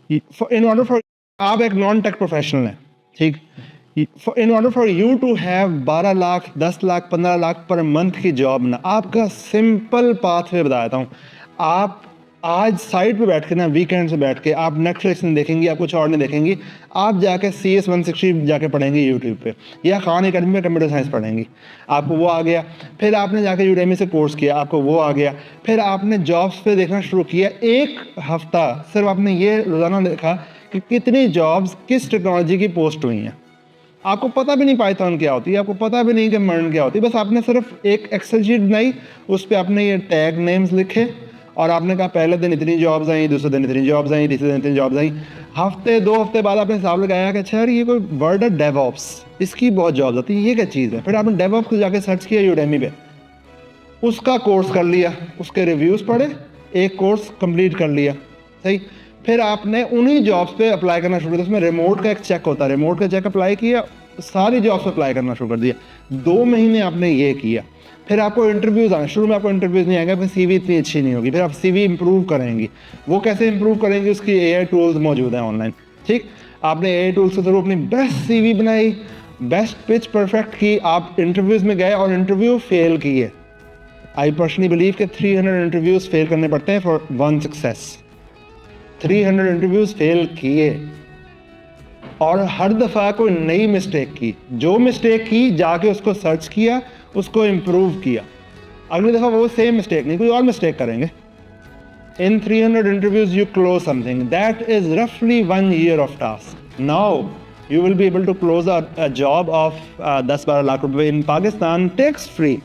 In order for, आप एक non tech professional हैं, ठीक, in order for you to have 12 lakh 10 lakh 15 lakh पर मंथ की जॉब ना, आपका सिंपल पाथवे बताता हूँ। आप आज साइट पे बैठ के ना, वीकेंड से बैठ के आप नेटफ्लिक्स नहीं देखेंगी, आप कुछ और नहीं देखेंगी, आप जाके CS 160 जाके पढ़ेंगी यूट्यूब पे, या खान अकेडमी में कंप्यूटर साइंस पढ़ेंगी, आपको वो आ गया। फिर आपने जाके यूडेमी से कोर्स किया, आपको वो आ गया। फिर आपने जॉब्स पे देखना शुरू किया, एक हफ्ता सिर्फ आपने ये रोज़ाना देखा कि कितनी जॉब्स किस टेक्नोलॉजी की पोस्ट हुई हैं। आपको पता भी नहीं पाइथन क्या होती है, आपको पता भी नहीं कि मर्न क्या होती है, बस आपने सिर्फ एक एक्सेल शीट बनाई, उस पर आपने ये टैग नेम्स लिखे और आपने कहा पहले दिन इतनी जॉब्स आई, दूसरे दिन इतनी जॉब्स आई, तीसरे दिन इतनी जॉब्स आई। हफ्ते 2 हफ्ते बाद आपने हिसाब लगाया कि अच्छा यार ये कोई वर्ड है डेवऑप्स, इसकी बहुत जॉब्स आती है, ये क्या चीज़ है। फिर आपने डेवऑप्स को जाके सर्च किया यूडेमी पे, उसका कोर्स कर लिया, उसके रिव्यूज़ पढ़े, एक कोर्स कंप्लीट कर लिया, सही। फिर आपने उन्हीं जॉब्स पे अप्लाई करना शुरू किया, उसमें रिमोट का एक चेक होता है, रिमोट का चेक अप्लाई किया, सारी जॉब्स पे अप्लाई करना शुरू कर दिया। 2 महीने आपने ये किया। फिर आपको इंटरव्यूज़ आए, शुरू में आपको इंटरव्यूज़ नहीं आएगा, फिर CV इतनी अच्छी नहीं होगी, फिर आप CV इंप्रूव करेंगी। वो कैसे इंप्रूव करेंगी, उसकी AI टूल्स मौजूद हैं ऑनलाइन, ठीक। आपने AI टूल्स के थ्रू अपनी बेस्ट CV बनाई, बेस्ट पिच परफेक्ट की, आप इंटरव्यूज़ में गए और इंटरव्यू फेल किए। आई पर्सनली बिलीव कि 300 इंटरव्यूज़ फेल करने पड़ते हैं फॉर 1 सक्सेस। 300 इंटरव्यूज़ फेल किए और हर दफ़ा कोई नई मिस्टेक की, जो मिस्टेक की जाके उसको सर्च किया, उसको इम्प्रूव किया, अगली दफ़ा वो सेम मिस्टेक नहीं, कोई और मिस्टेक करेंगे। इन 300 interviews you close something that is रफली 1 year of task. Now you will be able to close a job of 10-12 lakh रुपए in Pakistan tax free.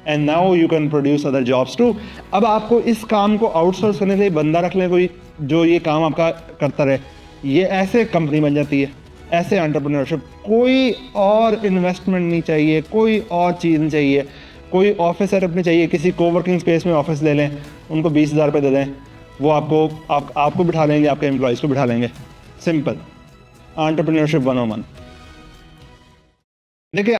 And now you can produce other jobs too. अब आपको इस काम को outsource करने के लिए बंदा रख लें कोई, जो ये काम आपका करता रहे, ये ऐसे कंपनी बन जाती है, ऐसे एंटरप्रेन्योरशिप। कोई और इन्वेस्टमेंट नहीं चाहिए, कोई और चीज़ नहीं चाहिए, कोई ऑफिस सेटअप नहीं चाहिए, किसी कोवर्किंग स्पेस में ऑफिस ले लें, उनको 20,000 रुपये दे दें, वो आपको बिठा लेंगे, आपके एम्प्लॉयज़ को बिठा लेंगे। Simple entrepreneurship 101। देखिए